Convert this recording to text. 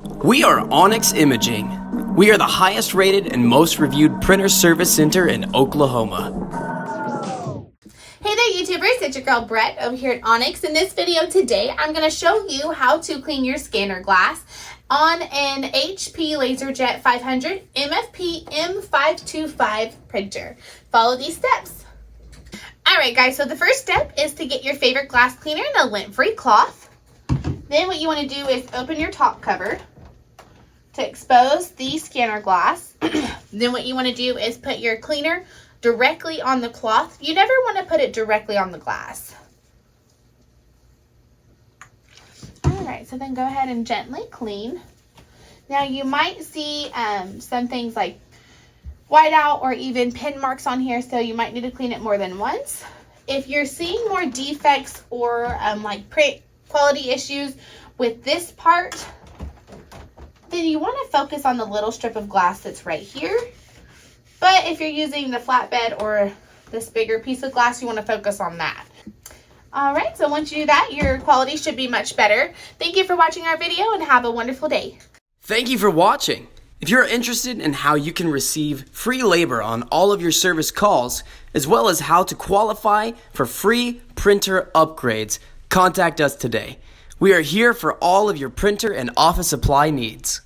We are Onyx Imaging. We are the highest rated and most reviewed printer service center in Oklahoma. Hey there YouTubers, it's your girl Brett over here at Onyx. In this video today, I'm going to show you how to clean your scanner glass on an HP LaserJet 500 MFP M525 printer. Follow these steps. Alright guys, so the first step is to get your favorite glass cleaner in a lint-free cloth. Then what you want to do is open your top cover to expose the scanner glass. Then what you want to do is put your cleaner directly on the cloth. You never want to put it directly on the glass. Alright, so then go ahead and gently clean. Now you might see some things like whiteout or even pin marks on here, so you might need to clean it more than once. If you're seeing more defects or like print quality issues with this part, then you want to focus on the little strip of glass that's right here. But if you're using the flatbed or this bigger piece of glass, you want to focus on that. Alright, so once you do that, your quality should be much better. Thank you for watching our video and have a wonderful day. Thank you for watching. If you're interested in how you can receive free labor on all of your service calls, as well as how to qualify for free printer upgrades, contact us today. We are here for all of your printer and office supply needs.